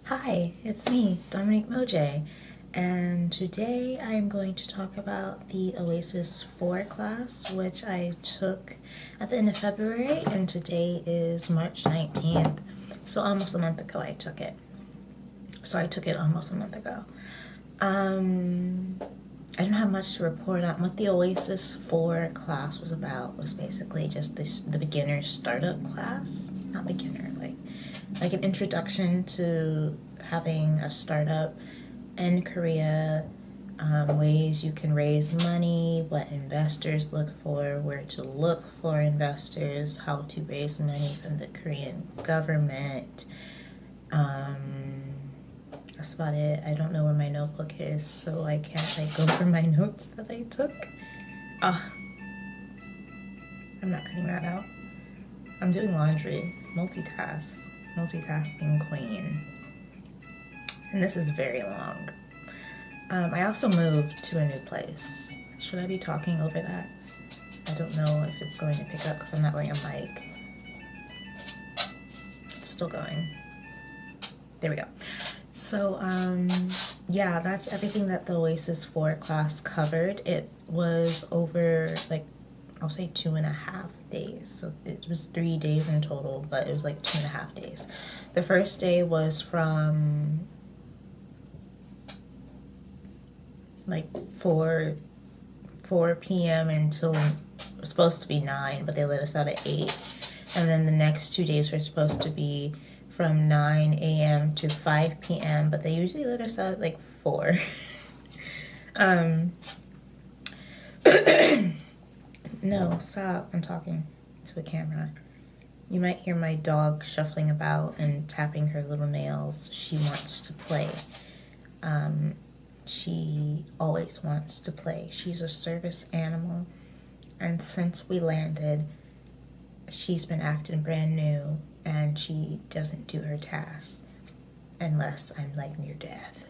Hi, it's me, Dominique Moj, and today I'm going to talk about the Oasis 4 class, which I took at the end of February, and today is March 19th, so almost a month ago I took it. So I took it almost a month ago. I don't have much to report on. What the Oasis 4 class was about was basically just the beginner startup class. Not beginner, like an introduction to having a startup in Korea, ways you can raise money, what investors look for, where to look for investors, how to raise money from the Korean government. That's about it. I don't know where my notebook is, so I can't go over my notes that I took. I'm not cutting that out. I'm doing laundry. Multitasking queen. And this is very long. I also moved to a new place. Should I be talking over that? I don't know if it's going to pick up because I'm not wearing a mic. It's still going. There we go. So, yeah, that's everything that the Oasis 4 class covered. It was over, I'll say 2.5 days. So it was 3 days in total, but it was 2.5 days. The first day was from 4 p.m. until, it was supposed to be 9, but they let us out at 8. And then the next 2 days were supposed to be from 9 a.m. to 5 p.m., but they usually let us out at 4. No, stop. I'm talking to a camera. You might hear my dog shuffling about and tapping her little nails. She wants to play. She always wants to play. She's a service animal, and since we landed, she's been acting brand new, and she doesn't do her tasks unless I'm near death.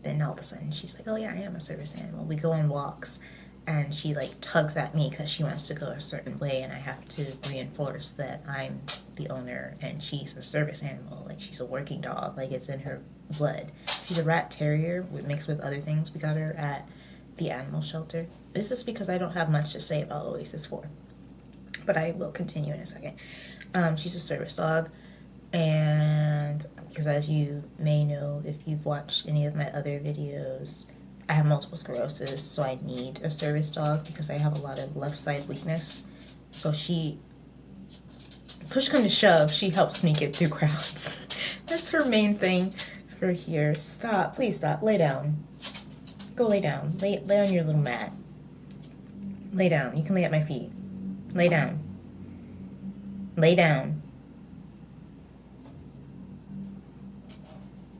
Then all of a sudden she's like, oh yeah, I am a service animal. We go on walks and she tugs at me because she wants to go a certain way, and I have to reinforce that I'm the owner and she's a service animal. She's a working dog. It's in her blood. She's a rat terrier mixed with other things. We got her at the animal shelter. This is because I don't have much to say about Oasis 4, but I will continue in a second. She's a service dog, and because as you may know if you've watched any of my other videos, I have multiple sclerosis, so I need a service dog because I have a lot of left side weakness. So push come to shove, she helps me get through crowds. That's her main thing for here. Stop, please stop, lay down. Go lay down, lay on your little mat. Lay down, you can lay at my feet. Lay down. Lay down.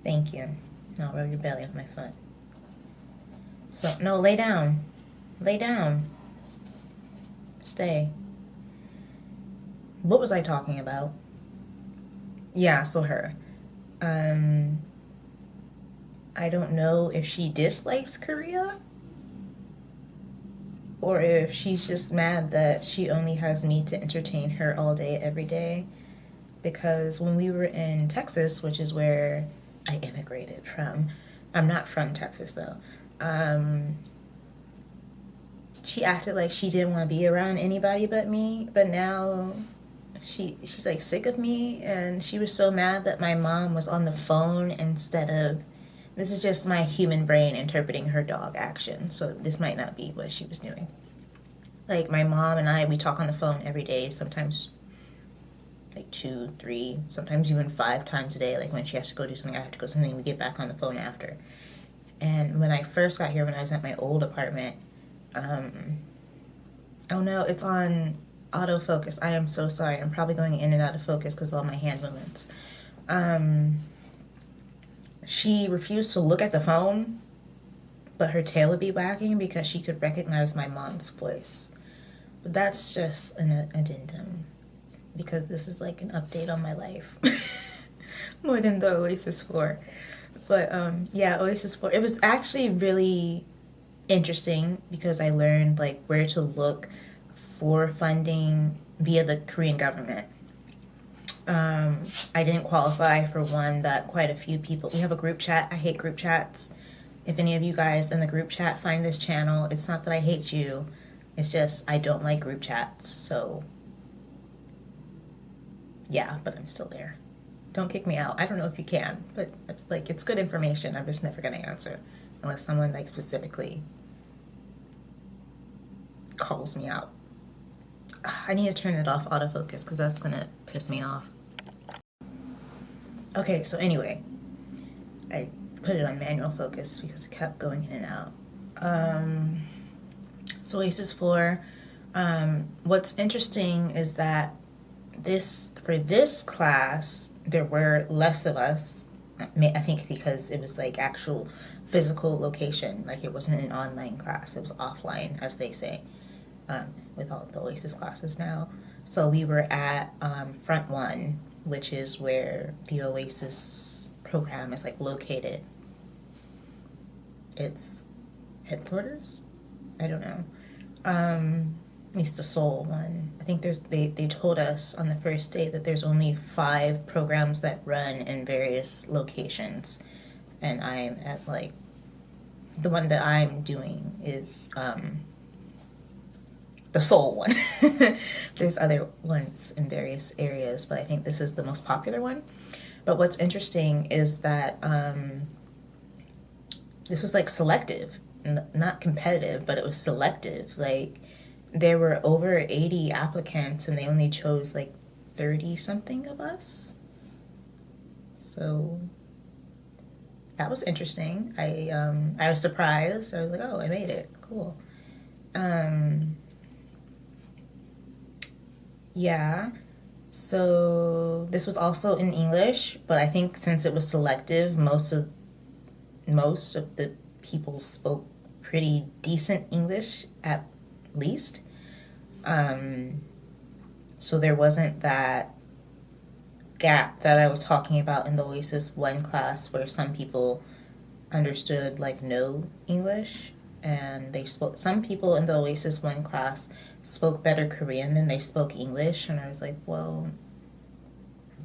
Thank you. Now rub your belly with my foot. So, no, lay down. Lay down. Stay. What was I talking about? Yeah, so her. I don't know if she dislikes Korea or if she's just mad that she only has me to entertain her all day, every day. Because when we were in Texas, which is where I immigrated from, I'm not from Texas though, she acted like she didn't want to be around anybody but me, but now she's sick of me, and she was so mad that my mom was on the phone instead of, this is just my human brain interpreting her dog action, so this might not be what she was doing. My mom and we talk on the phone every day, sometimes 2, 3, sometimes even 5 times a day. When she has to go do something, I have to go do something, we get back on the phone after. And when I first got here, when I was at my old apartment, oh no, it's on autofocus. I am so sorry. I'm probably going in and out of focus because of all my hand movements. She refused to look at the phone, but her tail would be wagging because she could recognize my mom's voice. But that's just an addendum, because this is an update on my life more than the Oasis 4. But yeah, Oasis 4, it was actually really interesting because I learned where to look for funding via the Korean government. I didn't qualify for one that quite a few people, we have a group chat. I hate group chats. If any of you guys in the group chat find this channel, it's not that I hate you. It's just I don't like group chats. So yeah, but I'm still there. Don't kick me out. I don't know if you can, but like it's good information. I'm just never gonna answer unless someone like specifically calls me out. I need to turn it off autofocus because that's gonna piss me off. Okay, so anyway, I put it on manual focus because it kept going in and out. So Oasis 4, what's interesting is that for this class, there were less of us. I think because it was like actual physical location, like it wasn't an online class, it was offline, as they say, with all of the Oasis classes now. So we were at Front 1, which is where the Oasis program is like located. Its headquarters? I don't know. At least the Seoul one. I think they told us on the first day that there's only 5 programs that run in various locations, and I'm at like the one that I'm doing is the Seoul one. There's other ones in various areas, but I think this is the most popular one. But what's interesting is that this was like selective, not competitive, but it was selective. Like there were over 80 applicants and they only chose like 30 something of us. So that was interesting. I was surprised. I was like, oh, I made it. Cool. Yeah. So this was also in English, but I think since it was selective, most of the people spoke pretty decent English at least. So there wasn't that gap that I was talking about in the Oasis 1 class where some people understood like no English, and some people in the Oasis 1 class spoke better Korean than they spoke English, and I was like, well,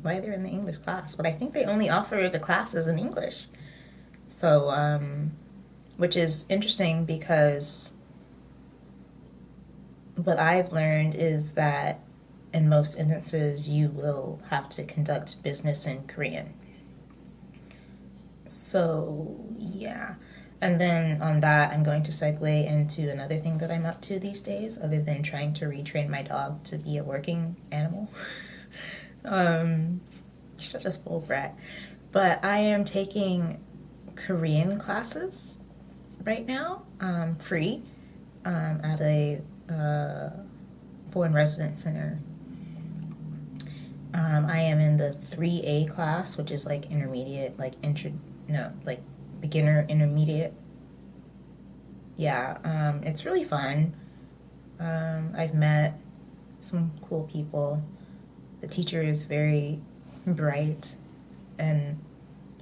why they're in the English class? But I think they only offer the classes in English. So, which is interesting because what I've learned is that in most instances you will have to conduct business in Korean. So, yeah. And then on that, I'm going to segue into another thing that I'm up to these days, other than trying to retrain my dog to be a working animal. You're such a spoiled brat. But I am taking Korean classes right now, free, at a foreign resident center. I am in the 3A class, which is like intermediate, like like beginner intermediate. Yeah, it's really fun. I've met some cool people. The teacher is very bright and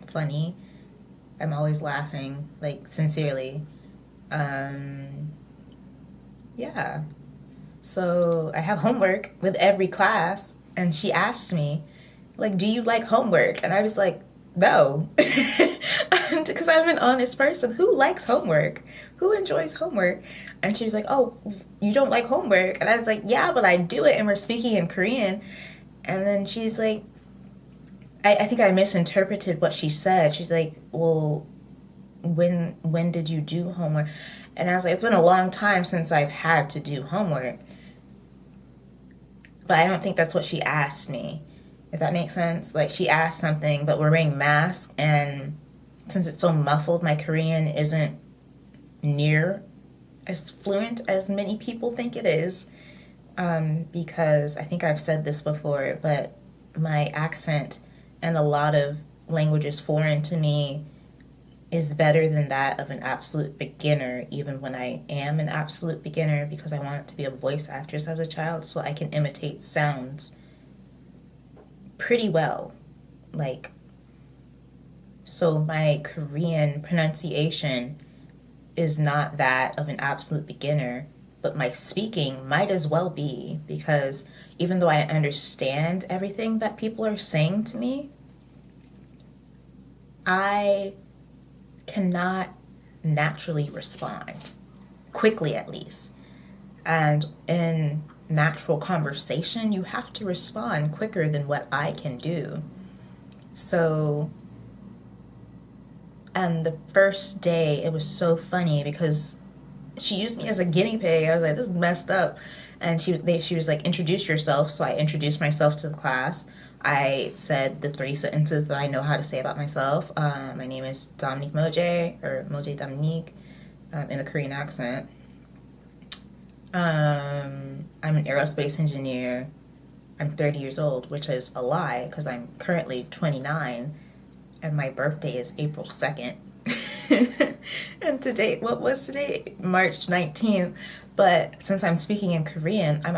funny. I'm always laughing, like sincerely. Yeah. So I have homework with every class, and she asked me, like, do you like homework? And I was like, no. Because I'm an honest person. Who likes homework? Who enjoys homework? And she was like, oh, you don't like homework? And I was like, yeah, but I do it, and we're speaking in Korean. And then she's like, I think I misinterpreted what she said. She's like, well, when did you do homework? And I was like, it's been a long time since I've had to do homework. But I don't think that's what she asked me, if that makes sense. Like, she asked something, but we're wearing masks, and since it's so muffled, my Korean isn't near as fluent as many people think it is. Because I think I've said this before, but my accent and a lot of languages foreign to me is better than that of an absolute beginner, even when I am an absolute beginner, because I wanted to be a voice actress as a child, so I can imitate sounds pretty well. Like, so my Korean pronunciation is not that of an absolute beginner, but my speaking might as well be, because even though I understand everything that people are saying to me, I cannot naturally respond, quickly at least. And in natural conversation, you have to respond quicker than what I can do. So, and the first day, it was so funny because she used me as a guinea pig. I was like, this is messed up. And she was like, introduce yourself. So I introduced myself to the class. I said the 3 sentences that I know how to say about myself. My name is Dominique Moje, or Moje Dominique, in a Korean accent. I'm an aerospace engineer. I'm 30 years old, which is a lie because I'm currently 29 and my birthday is April 2nd. And today, what was today? March 19th. But since I'm speaking in Korean, I'm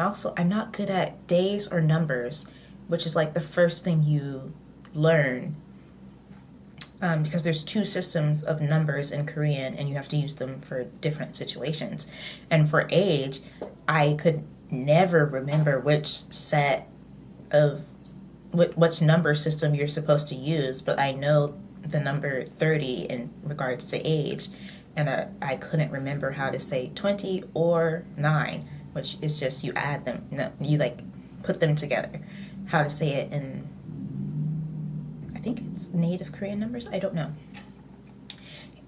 not good at days or numbers, which is like the first thing you learn. Because there's 2 systems of numbers in Korean and you have to use them for different situations. And for age, I could never remember which number system you're supposed to use, but I know the number 30 in regards to age, and I couldn't remember how to say 20 or 9, which is just you add them, you like put them together. How to say it in, I think it's native Korean numbers, I don't know.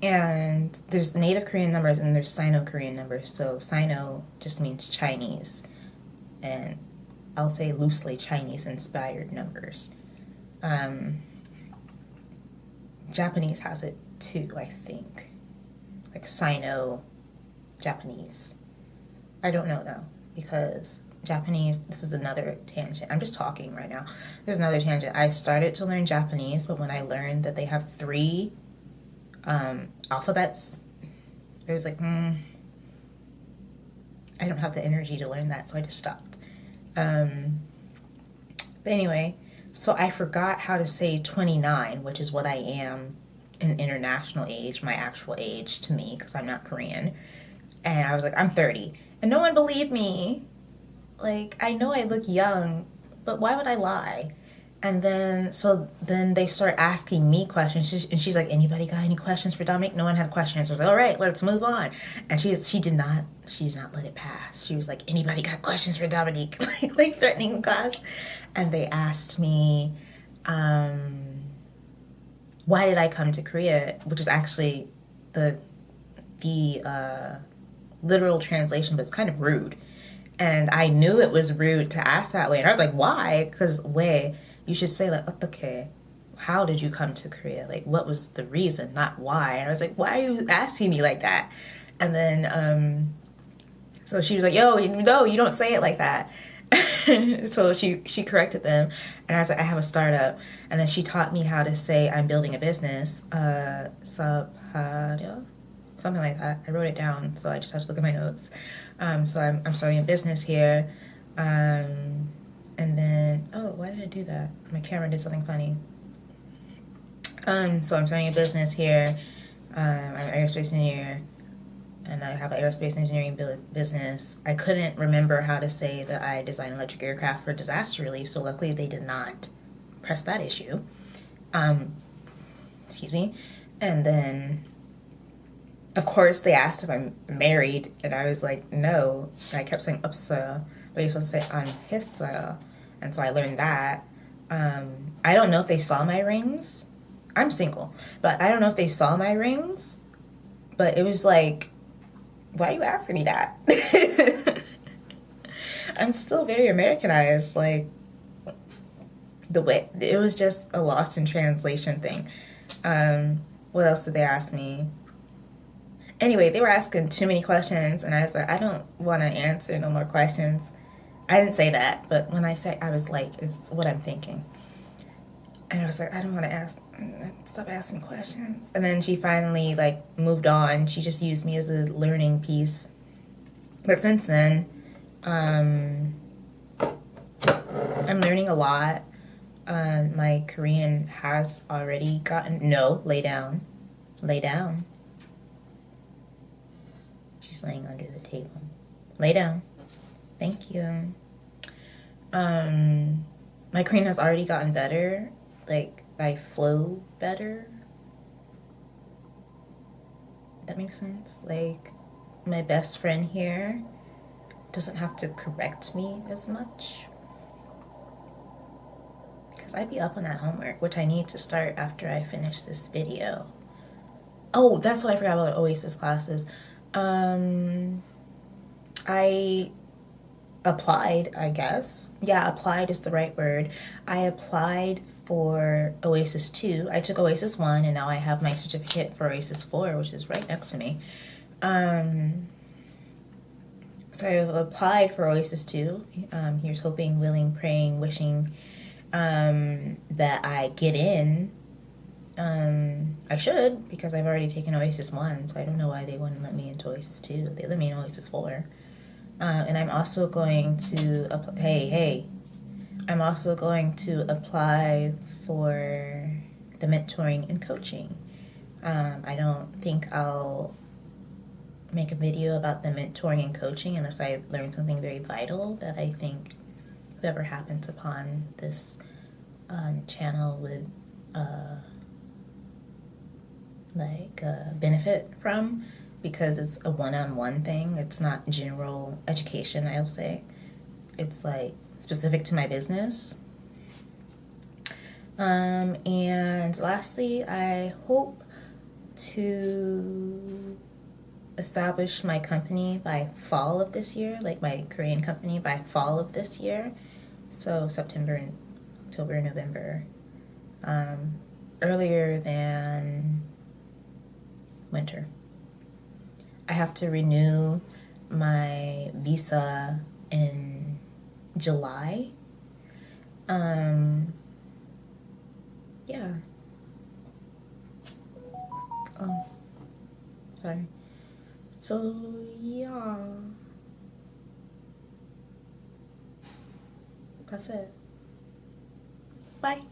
And there's native Korean numbers and there's Sino-Korean numbers. So Sino just means Chinese, and I'll say loosely Chinese-inspired numbers. Japanese has it too, I think. Like Sino-Japanese. I don't know though, because Japanese, this is another tangent. I'm just talking right now. There's another tangent. I started to learn Japanese, but when I learned that they have 3 alphabets, it was like, I don't have the energy to learn that, so I just stopped. But anyway, so I forgot how to say 29, which is what I am in international age, my actual age to me, because I'm not Korean. And I was like, I'm 30. And no one believed me. Like, I know I look young, but why would I lie? And then, so then they start asking me questions. And she's like, anybody got any questions for Dominic? No one had questions. I was like, all right, let's move on. And she did not let it pass. She was like, anybody got questions for Dominique? like threatening the class. And they asked me, why did I come to Korea? Which is actually the literal translation, but it's kind of rude. And I knew it was rude to ask that way. And I was like, why? Because you should say like, okay, how did you come to Korea? Like, what was the reason, not why? And I was like, why are you asking me like that? And then, so she was like, yo, no, you don't say it like that. So she corrected them. And I was like, I have a startup. And then she taught me how to say I'm building a business. Something like that. I wrote it down, so I just have to look at my notes. So I'm starting a business here. And then, oh, why did I do that? My camera did something funny. So I'm starting a business here. I'm an aerospace engineer, and I have an aerospace engineering business. I couldn't remember how to say that I design electric aircraft for disaster relief, so luckily they did not press that issue. Excuse me. And then, of course, they asked if I'm married, and I was like, no. And I kept saying, upsa, but you're supposed to say, I'm hissa. And so I learned that. I don't know if they saw my rings. I'm single, but I don't know if they saw my rings, but it was like, why are you asking me that? I'm still very Americanized, like, the way, it was just a lost in translation thing. What else did they ask me? Anyway, they were asking too many questions, and I was like, I don't want to answer no more questions. I didn't say that, but when I said, I was like, it's what I'm thinking. And I was like, I don't want to stop asking questions. And then she finally, like, moved on. She just used me as a learning piece. But since then, I'm learning a lot. My Korean has already gotten, no, lay down. Lay down. She's laying under the table. Lay down. Thank you. My Korean has already gotten better. Like, I flow better. That makes sense. Like, my best friend here doesn't have to correct me as much. Because I be up on that homework, which I need to start after I finish this video. Oh, that's what I forgot about Oasis classes. I applied, I guess. Yeah, applied is the right word. I applied for Oasis 2. I took Oasis 1 and now I have my certificate for Oasis 4, which is right next to me. So I've applied for Oasis 2. Here's hoping, willing, praying, wishing that I get in. I should, because I've already taken Oasis 1, so I don't know why they wouldn't let me into Oasis 2. They let me in Oasis 4. And I'm also going to, I'm also going to apply for the mentoring and coaching. I don't think I'll make a video about the mentoring and coaching unless I learn something very vital that I think whoever happens upon this channel would benefit from, because it's a one-on-one thing. It's not general education, I'll say. It's like specific to my business. And lastly, I hope to establish my company by fall of this year, like my Korean company by fall of this year. So September and October, November. Earlier than winter. I have to renew my visa in July. Yeah. Oh, sorry. So, yeah. That's it. Bye.